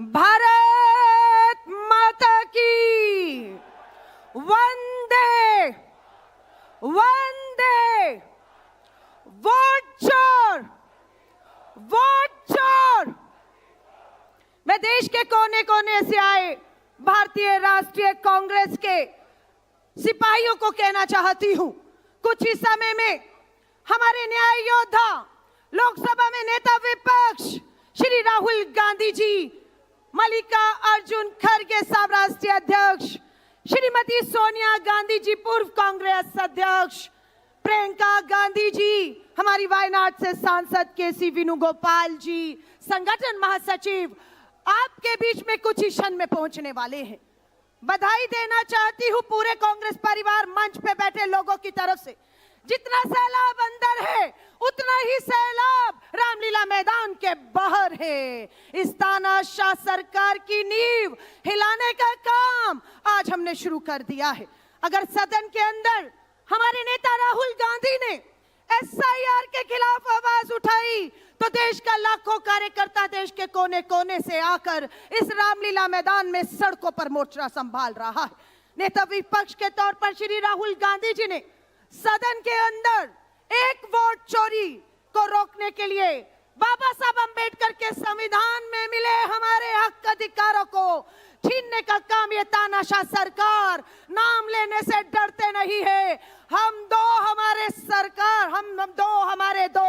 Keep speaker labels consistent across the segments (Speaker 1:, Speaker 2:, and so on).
Speaker 1: भारत माता की वंदे वंदे। वोट चोर वोट चोर। मैं देश के कोने कोने से आए भारतीय राष्ट्रीय कांग्रेस के सिपाहियों को कहना चाहती हूं, कुछ ही समय में हमारे न्याय योद्धा, लोकसभा में नेता विपक्ष श्री राहुल गांधी जी, मल्लिकार्जुन खड़गे साहब राष्ट्रीय अध्यक्ष, श्रीमती सोनिया गांधी जी पूर्व कांग्रेस अध्यक्ष, प्रियंका गांधी जी हमारी वायनाड से सांसद केसी वेणुगोपाल जी, संगठन महासचिव आपके बीच में कुछ ही क्षण में पहुंचने वाले हैं। बधाई देना चाहती हूं पूरे कांग्रेस परिवार मंच पे बैठे लोगों की तरफ से। जितना सैलाब अंदर है उतना ही सैलाब रामलीला मैदान के बाहर है। इस तानाशाह सरकार की नींव हिलाने का काम आज हमने शुरू कर दिया है। अगर सदन के अंदर हमारे नेता राहुल गांधी ने SIR के खिलाफ आवाज उठाई तो देश का लाखों कार्यकर्ता देश के कोने कोने से आकर इस रामलीला मैदान में सड़कों पर मोर्चा संभाल रहा है। नेता विपक्ष के तौर पर श्री राहुल गांधी जी ने सदन के अंदर एक वोट चोरी को रोकने के लिए बाबा साहब अंबेडकर के संविधान में मिले हमारे हक अधिकारों को छीनने का काम ये तानाशाह सरकार नाम लेने से डरते नहीं है। हम दो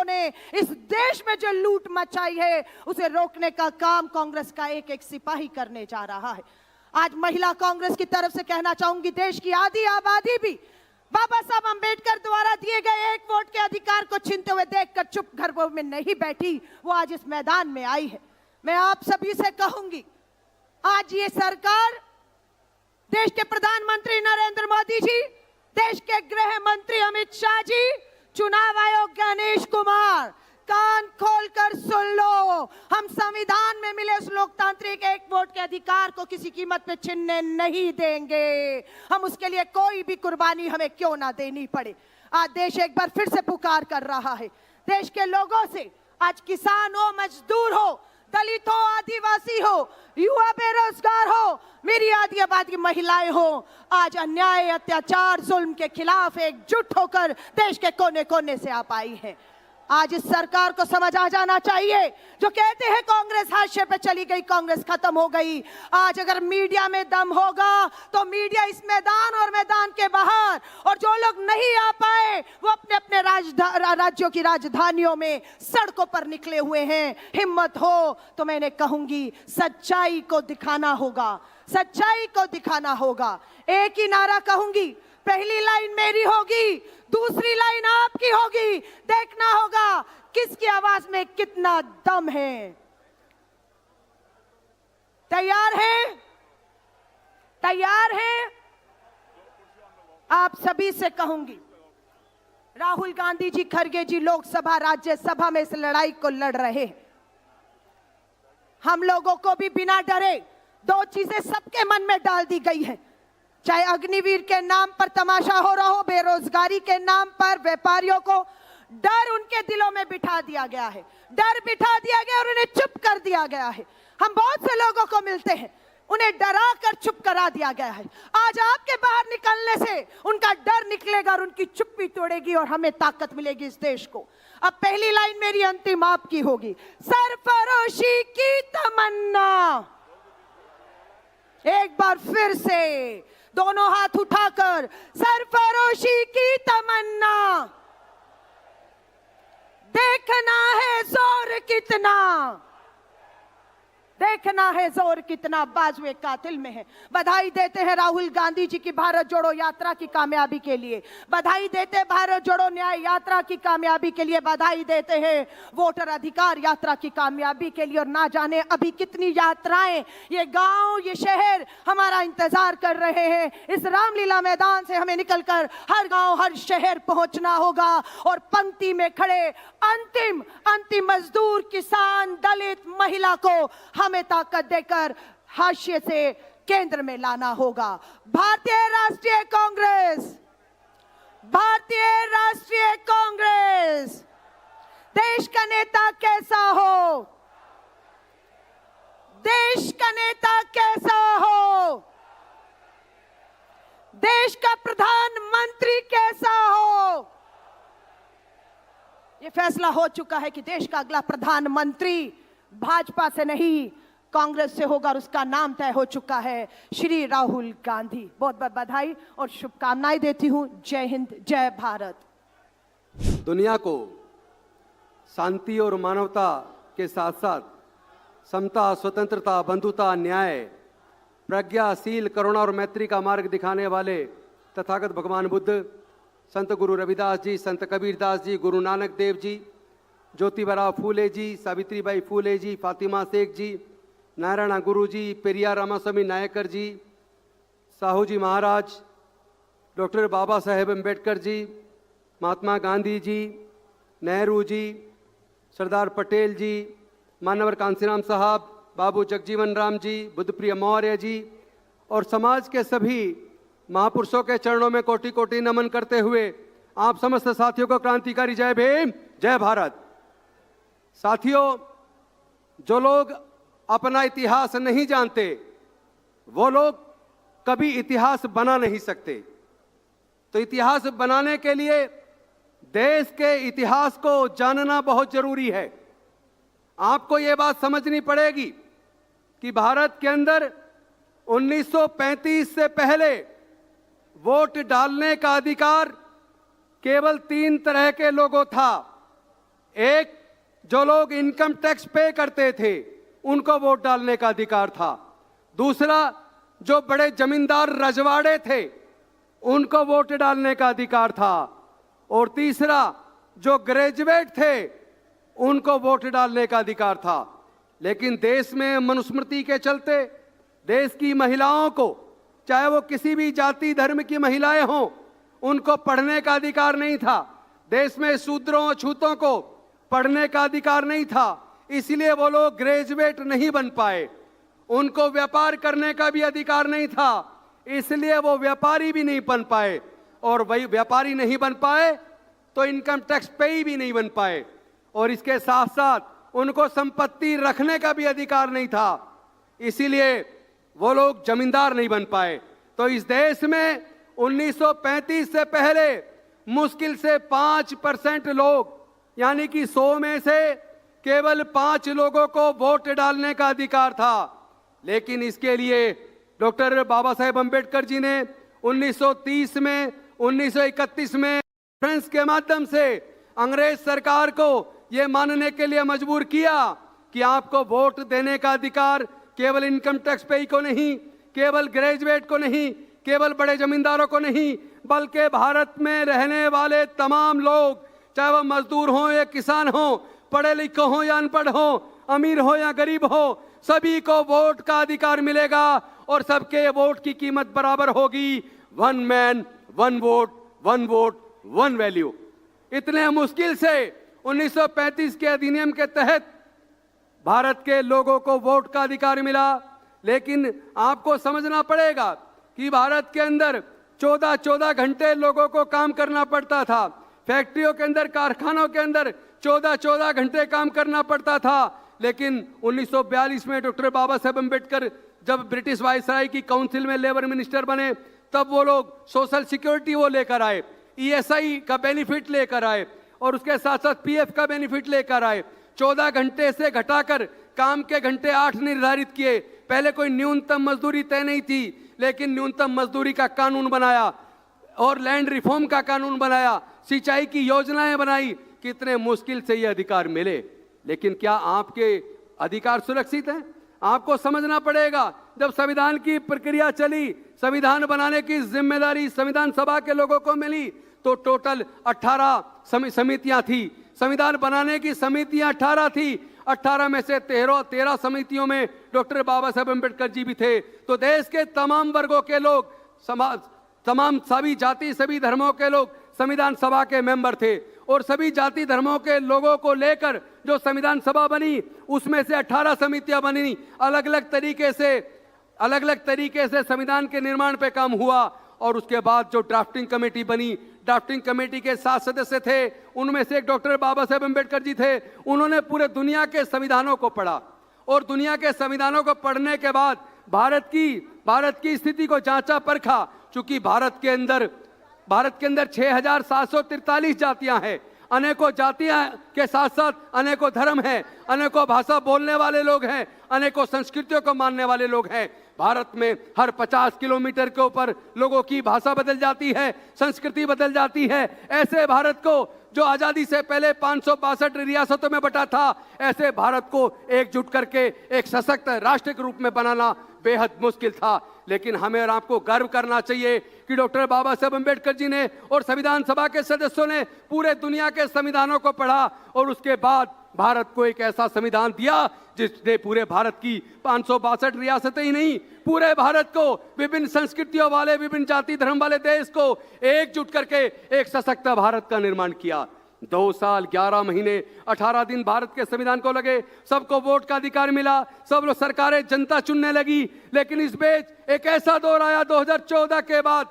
Speaker 1: ने इस देश में जो लूट मचाई है उसे रोकने का काम कांग्रेस का एक एक सिपाही करने जा रहा है। आज महिला कांग्रेस की तरफ से कहना चाहूंगी, देश की आधी आबादी भी बाबा साहब अंबेडकर द्वारा दिए गए एक वोट के अधिकार को छीनते हुए देखकर चुप घरों में नहीं बैठी, वो आज इस मैदान में आई है। मैं आप सभी से कहूंगी, आज ये सरकार, देश के प्रधानमंत्री नरेंद्र मोदी जी, देश के गृह मंत्री अमित शाह जी, चुनाव आयोग गणेश कुमार, कान खोलकर सुन लो, हम संविधान में मिले उस लोकतांत्रिक एक वोट के अधिकार को किसी कीमत पे छीनने नहीं देंगे। हम उसके लिए कोई भी कुर्बानी हमें क्यों ना देनी पड़े। आज देश एक बार फिर से पुकार कर रहा है देश के लोगों से। आज किसान हो, मजदूर हो, दलित हो, आदिवासी हो, युवा बेरोजगार हो, मेरी आदि आबादी महिलाएं हो, आज अन्याय, अत्याचार, जुल्म के खिलाफ एकजुट होकर देश के कोने कोने से आप आई हैं। आज इस सरकार को समझ आ जाना चाहिए, जो कहते हैं कांग्रेस हाशिए पे चली गई, कांग्रेस खत्म हो गई। आज अगर मीडिया में दम होगा तो मीडिया इस मैदान और मैदान के बाहर, और जो लोग नहीं आ पाए वो अपने अपने राज्यों की राजधानियों में सड़कों पर निकले हुए हैं। हिम्मत हो तो मैंने कहूंगी सच्चाई को दिखाना होगा, सच्चाई को दिखाना होगा। एक ही नारा कहूंगी, पहली लाइन मेरी होगी, दूसरी लाइन आपकी होगी। देखना होगा किसकी आवाज में कितना दम है। तैयार है? तैयार है? आप सभी से कहूंगी, राहुल गांधी जी, खड़गे जी लोकसभा राज्यसभा में इस लड़ाई को लड़ रहे हैं। हम लोगों को भी बिना डरे दो चीजें सबके मन में डाल दी गई है, चाहे अग्निवीर के नाम पर तमाशा हो रहा हो, बेरोजगारी के नाम पर व्यापारियों को डर उनके दिलों में बिठा दिया गया है, डर बिठा दिया गया और उन्हें चुप कर दिया गया है। हम बहुत से लोगों को मिलते हैं, उन्हें डरा कर चुप करा दिया गया है। आज आपके बाहर निकलने से उनका डर निकलेगा और उनकी चुप्पी तोड़ेगी और हमें ताकत मिलेगी इस देश को। अब पहली लाइन मेरी अंतिम आपकी होगी, सरफरोशी की तमन्ना। एक बार फिर से दोनों हाथ उठाकर, सरफरोशी की तमन्ना, देखना है जोर कितना, देखना है जोर कितना बाजुए कातिल में है। बधाई देते हैं राहुल गांधी जी की भारत जोड़ो यात्रा की कामयाबी के लिए, बधाई देते हैं भारत जोड़ो न्याय यात्रा की कामयाबी के लिए, बधाई देते हैं वोटर अधिकार यात्रा की कामयाबी के लिए। और ना जाने अभी कितनी यात्राएं ये गांव, ये शहर हमारा इंतजार कर रहे हैं। इस रामलीला मैदान से हमें निकलकर हर गांव, हर शहर पहुंचना होगा और पंक्ति में खड़े अंतिम मजदूर, किसान, दलित, महिला को हमें ताकत देकर हाशिए से केंद्र में लाना होगा। भारतीय राष्ट्रीय कांग्रेस, भारतीय राष्ट्रीय कांग्रेस, देश का नेता कैसा हो, देश का फैसला हो चुका है कि देश का अगला प्रधानमंत्री भाजपा से नहीं कांग्रेस से होगा और उसका नाम तय हो चुका है, श्री राहुल गांधी। बहुत बहुत बधाई और शुभकामनाएं देती हूं। जय हिंद, जय भारत।
Speaker 2: दुनिया को शांति और मानवता के साथ साथ समता, स्वतंत्रता, बंधुता, न्याय, प्रज्ञाशील, करुणा और मैत्री का मार्ग दिखाने वाले तथागत भगवान बुद्ध, संत गुरु रविदास जी, संत कबीरदास जी, गुरु नानक देव जी, ज्योतिबा फूले जी, सावित्रीबाई फूले जी, फातिमा शेख जी, नारायण गुरु जी, पेरियार रामास्वामी नायकर जी, साहू जी महाराज, डॉक्टर बाबा साहेब अम्बेडकर जी, महात्मा गांधी जी, नेहरू जी, सरदार पटेल जी, मानवर कांसीराम साहब, बाबू जगजीवन राम जी, बुद्धप्रिय मौर्य जी और समाज के सभी महापुरुषों के चरणों में कोटि कोटि नमन करते हुए आप समस्त साथियों को क्रांतिकारी जय भीम, जय भारत। साथियों, जो लोग अपना इतिहास नहीं जानते वो लोग कभी इतिहास बना नहीं सकते। तो इतिहास बनाने के लिए देश के इतिहास को जानना बहुत जरूरी है। आपको ये बात समझनी पड़ेगी कि भारत के अंदर 1935 से पहले वोट डालने का अधिकार केवल 3 तरह के लोगों था। एक, जो लोग इनकम टैक्स पे करते थे उनको वोट डालने का अधिकार था। दूसरा, जो बड़े जमींदार रजवाड़े थे उनको वोट डालने का अधिकार था। और तीसरा, जो ग्रेजुएट थे उनको वोट डालने का अधिकार था। लेकिन देश में मनुस्मृति के चलते देश की महिलाओं को, चाहे वो किसी भी जाति धर्म की महिलाएं हों, उनको पढ़ने का अधिकार नहीं था। देश में शूद्रों अछूतों को पढ़ने का अधिकार नहीं था, इसलिए वो लोग ग्रेजुएट नहीं बन पाए। उनको व्यापार करने का भी अधिकार नहीं था, इसलिए वो व्यापारी भी नहीं बन पाए। और वही व्यापारी नहीं बन पाए तो इनकम टैक्स पेई भी नहीं बन पाए। और इसके साथ साथ उनको संपत्ति रखने का भी अधिकार नहीं था, इसीलिए वो लोग जमींदार नहीं बन पाए। तो इस देश में 1935 से पहले मुश्किल से 5% लोग, यानी कि 100 में से केवल 5 लोगों को वोट डालने का अधिकार था। लेकिन इसके लिए डॉक्टर बाबा साहेब अम्बेडकर जी ने 1930 में, 1931 में फ्रेंच के माध्यम से अंग्रेज सरकार को यह मानने के लिए मजबूर किया कि आपको वोट देने का अधिकार केवल इनकम टैक्स पेई को नहीं, केवल ग्रेजुएट को नहीं, केवल बड़े जमींदारों को नहीं, बल्कि भारत में रहने वाले तमाम लोग, चाहे वह मजदूर हो या किसान हो, पढ़े लिखे हो या अनपढ़ हो, अमीर हो या गरीब हो, सभी को वोट का अधिकार मिलेगा और सबके वोट की कीमत बराबर होगी। 1 मैन 1 वोट, 1 वोट 1 वैल्यू। इतने मुश्किल से 1935 के अधिनियम के तहत भारत के लोगों को वोट का अधिकार मिला। लेकिन आपको समझना पड़ेगा कि भारत के अंदर 14-14 घंटे लोगों को काम करना पड़ता था। फैक्ट्रियों के अंदर, कारखानों के अंदर 14-14 घंटे काम करना पड़ता था। लेकिन 1942 में डॉक्टर बाबा साहेब अम्बेडकर जब ब्रिटिश वायसराय की काउंसिल में लेबर मिनिस्टर बने, तब वो लोग सोशल सिक्योरिटी वो लेकर आए, ESI का बेनिफिट लेकर आए और उसके साथ साथ PF का बेनिफिट लेकर आए। 14 घंटे से घटाकर काम के घंटे 8 निर्धारित किए। पहले कोई न्यूनतम मजदूरी तय नहीं थी, लेकिन न्यूनतम मजदूरी का कानून बनाया और लैंड रिफॉर्म का कानून बनाया, सिंचाई की योजनाएं बनाई। कितने मुश्किल से ये अधिकार मिले। लेकिन क्या आपके अधिकार सुरक्षित हैं? आपको समझना पड़ेगा, जब संविधान की प्रक्रिया चली, संविधान बनाने की जिम्मेदारी संविधान सभा के लोगों को मिली, तो टोटल 18 समितियां थी। संविधान बनाने की समितियां 18 थी। 18 में से 13 समितियों में डॉक्टर बाबा साहेब अम्बेडकर जी भी थे। तो देश के तमाम वर्गों के लोग, तमाम सभी जाति, सभी धर्मों के लोग संविधान सभा के मेंबर थे। और सभी जाति धर्मों के लोगों को लेकर जो संविधान सभा बनी, उसमें से 18 समितियां बनी। अलग अलग तरीके से संविधान के निर्माण पे काम हुआ। और उसके बाद जो ड्राफ्टिंग कमेटी बनी, ड्राफ्टिंग कमेटी के 7 सदस्य थे, उनमें से एक डॉक्टर बाबा साहेब अम्बेडकर जी थे। उन्होंने पूरे दुनिया के संविधानों को पढ़ा और दुनिया के संविधानों को पढ़ने के बाद भारत की स्थिति को जांचा परखा। चूंकि भारत के अंदर 6,743 जातियां हैं, अनेकों जातियां के साथ साथ अनेकों धर्म हैं, अनेकों भाषा बोलने वाले लोग हैं, अनेकों संस्कृतियों को मानने वाले लोग हैं। भारत में हर 50 किलोमीटर के ऊपर लोगों की भाषा बदल जाती है, संस्कृति बदल जाती है। ऐसे भारत को जो आजादी से पहले 562 रियासतों में बटा था, ऐसे भारत को एकजुट करके एक सशक्त राष्ट्र के रूप में बनाना बेहद मुश्किल था। लेकिन हमें और आपको गर्व करना चाहिए कि डॉक्टर बाबा साहब अम्बेडकर जी ने और संविधान सभा के सदस्यों ने पूरे दुनिया के संविधानों को पढ़ा और उसके बाद भारत को एक ऐसा संविधान दिया जिसने पूरे भारत की 562 रियासतें ही नहीं, पूरे भारत को, विभिन्न संस्कृतियों वाले, विभिन्न जाति धर्म वाले देश को एकजुट करके एक सशक्त भारत का निर्माण किया। 2 साल 11 महीने 18 दिन भारत के संविधान को लगे, सबको वोट का अधिकार मिला, सब लोग सरकारें जनता चुनने लगी। लेकिन इस बीच एक ऐसा दौर आया 2014 के बाद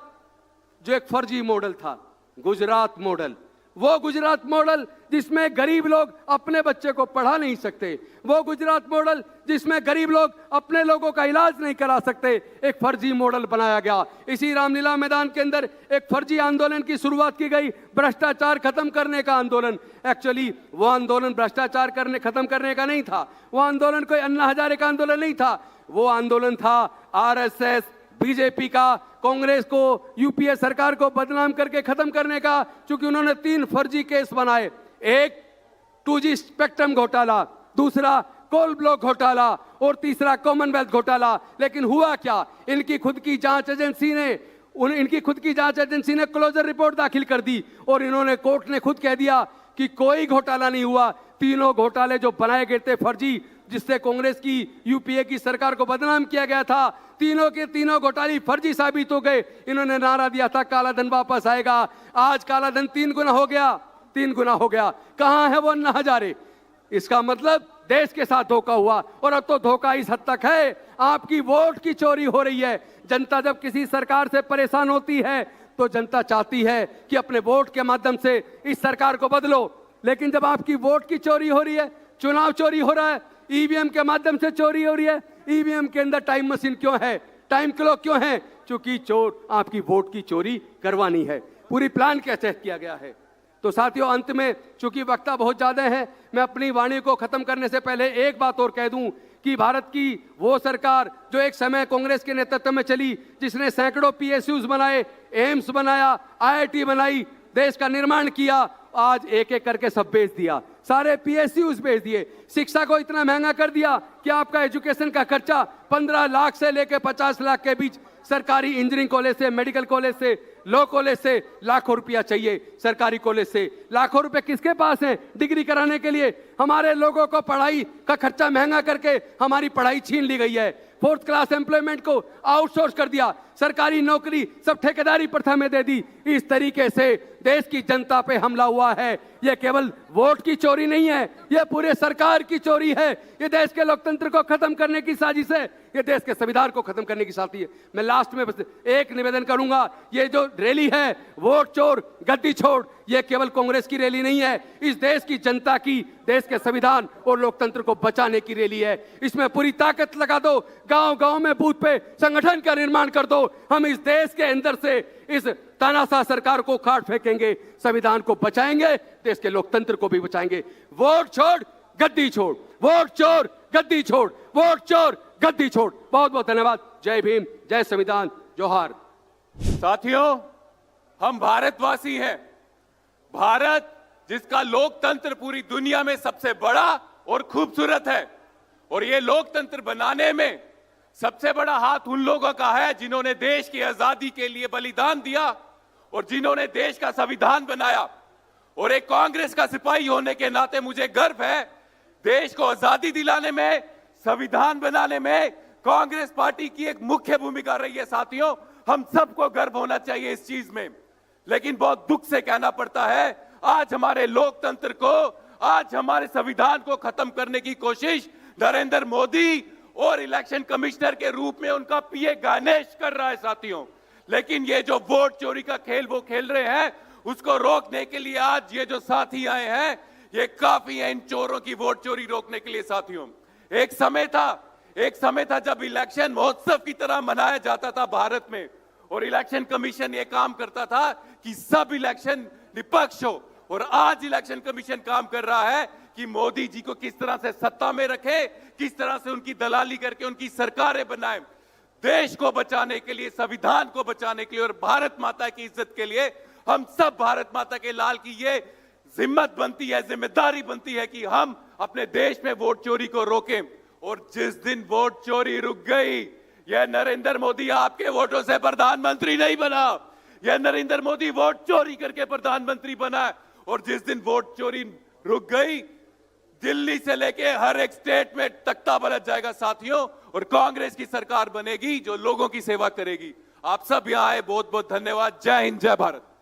Speaker 2: जो एक फर्जी मॉडल था, गुजरात मॉडल। वो गुजरात मॉडल जिसमें गरीब लोग अपने बच्चे को पढ़ा नहीं सकते, वो गुजरात मॉडल जिसमें गरीब लोग अपने लोगों का इलाज नहीं करा सकते, एक फर्जी मॉडल बनाया गया। इसी रामलीला मैदान के अंदर एक फर्जी आंदोलन की शुरुआत की गई, भ्रष्टाचार खत्म करने का आंदोलन। एक्चुअली वो आंदोलन भ्रष्टाचार खत्म करने का नहीं था, वो आंदोलन कोई अन्ना हजारे का आंदोलन नहीं था, वो आंदोलन था आरएसएस, बीजेपी का, कांग्रेस को, यूपीए सरकार को बदनाम करके खत्म करने का। क्योंकि उन्होंने 3 फर्जी केस बनाए, एक 2G स्पेक्ट्रम घोटाला, दूसरा कोल ब्लॉक घोटाला और तीसरा कॉमनवेल्थ घोटाला। लेकिन हुआ क्या, इनकी खुद की जांच एजेंसी ने क्लोजर रिपोर्ट दाखिल कर दी और इन्होंने, कोर्ट ने खुद कह दिया कि कोई घोटाला नहीं हुआ। तीनों घोटाले जो बनाए गए थे फर्जी, जिससे कांग्रेस की, यूपीए की सरकार को बदनाम किया गया था, तीनों के तीनों घोटाले फर्जी साबित हो गए। इन्होंने नारा दिया था काला धन वापस आएगा, आज काला धन 3 गुना हो गया, 3 गुना हो गया। कहां है वो अन्ना हजारे? इसका मतलब देश के साथ धोखा हुआ। और अब तो धोखा इस हद तक है, आपकी वोट की चोरी हो रही है। जनता जब किसी सरकार से परेशान होती है तो जनता चाहती है कि अपने वोट के माध्यम से इस सरकार को बदलो। लेकिन जब आपकी वोट की चोरी हो रही है, चुनाव चोरी हो रहा है, ईवीएम के माध्यम से चोरी हो रही है, ईवीएम के अंदर टाइम मशीन क्यों है, टाइम क्लॉक क्यों है? क्योंकि चोर आपकी वोट की चोरी करवानी है। पूरी प्लान के तहत किया गया है। तो साथियों, अंत में चूंकि वक्ता बहुत ज्यादा है, मैं अपनी वाणी को खत्म करने से पहले एक बात और कह दूं कि भारत की वो सरकार जो एक समय कांग्रेस के नेतृत्व में चली, जिसने सैकड़ों पीएसयूज बनाए, एम्स बनाया, आईआईटी बनाई, देश का निर्माण किया, आज एक एक करके सब बेच दिया, सारे पीएसयूज बेच दिए। शिक्षा को इतना महंगा कर दिया कि आपका एजुकेशन का खर्चा 15 लाख से लेकर 50 लाख के बीच सरकारी इंजीनियरिंग कॉलेज से, मेडिकल कॉलेज से, लॉ कॉलेज से लाखों रुपया चाहिए, सरकारी कॉलेज से लाखों रुपए किसके पास हैं डिग्री कराने के लिए? हमारे लोगों को पढ़ाई का खर्चा महंगा करके हमारी पढ़ाई छीन ली गई है। 4th क्लास एम्प्लॉयमेंट को आउटसोर्स कर दिया, सरकारी नौकरी सब ठेकेदारी प्रथा में दे दी। इस तरीके से देश की जनता पे हमला हुआ है। यह केवल वोट की चोरी नहीं है, यह पूरे सरकार की चोरी है। यह देश के लोकतंत्र को खत्म करने की साजिश है, यह देश के संविधान को खत्म करने की साजिश है। मैं लास्ट में बस एक निवेदन करूंगा, ये जो रैली है वोट चोर गद्दी छोड़, यह केवल कांग्रेस की रैली नहीं है, इस देश की जनता की, देश के संविधान और लोकतंत्र को बचाने की रैली है। इसमें पूरी ताकत लगा दो, गांव-गांव में बूथ पे संगठन का निर्माण कर दो। हम इस देश के अंदर से इस तानाशाह सरकार को काट फेंकेंगे, संविधान को बचाएंगे, देश के लोकतंत्र को भी बचाएंगे। वोट छोड़ गद्दी छोड़, वोट चोर गद्दी छोड़, वोट चोर गद्दी छोड़। बहुत बहुत धन्यवाद। जय भीम, जय संविधान, जोहार।
Speaker 3: साथियों, हम भारतवासी हैं। भारत जिसका लोकतंत्र पूरी दुनिया में सबसे बड़ा और खूबसूरत है, और ये लोकतंत्र बनाने में सबसे बड़ा हाथ उन लोगों का है जिन्होंने देश की आजादी के लिए बलिदान दिया और जिन्होंने देश का संविधान बनाया। और एक कांग्रेस का सिपाही होने के नाते मुझे गर्व है, देश को आजादी दिलाने में, संविधान बनाने में कांग्रेस पार्टी की एक मुख्य भूमिका रही है। साथियों, हम सबको गर्व होना चाहिए इस चीज में। लेकिन बहुत दुख से कहना पड़ता है, आज हमारे लोकतंत्र को, आज हमारे संविधान को खत्म करने की कोशिश नरेंद्र मोदी और इलेक्शन कमिश्नर के रूप में उनका पीए गणेश कर रहा है। साथियों, लेकिन ये जो वोट चोरी का खेल वो खेल रहे हैं, उसको रोकने के लिए आज ये जो साथी आए हैं, ये काफी है इन चोरों की वोट चोरी रोकने के लिए। साथियों, एक समय था जब इलेक्शन महोत्सव की तरह मनाया जाता था भारत में, और इलेक्शन कमीशन ये काम करता था कि सब इलेक्शन निष्पक्ष हो और आज इलेक्शन कमीशन काम कर रहा है कि मोदी जी को किस तरह से सत्ता में रखे, किस तरह से उनकी दलाली करके उनकी सरकारें बनाए। देश को बचाने के लिए, संविधान को बचाने के लिए और भारत माता की इज्जत के लिए हम सब भारत माता के लाल की ये जिम्मत बनती है, जिम्मेदारी बनती है कि हम अपने देश में वोट चोरी को रोकें। और जिस दिन वोट चोरी रुक गई, यह नरेंद्र मोदी आपके वोटों से प्रधानमंत्री नहीं बना, यह नरेंद्र मोदी वोट चोरी करके प्रधानमंत्री बना। और जिस दिन वोट चोरी रुक गई, दिल्ली से लेके हर एक स्टेट में तख्ता पलट जाएगा साथियों, और कांग्रेस की सरकार बनेगी जो लोगों की सेवा करेगी। आप सब यहां आए, बहुत बहुत धन्यवाद। जय हिंद, जय भारत।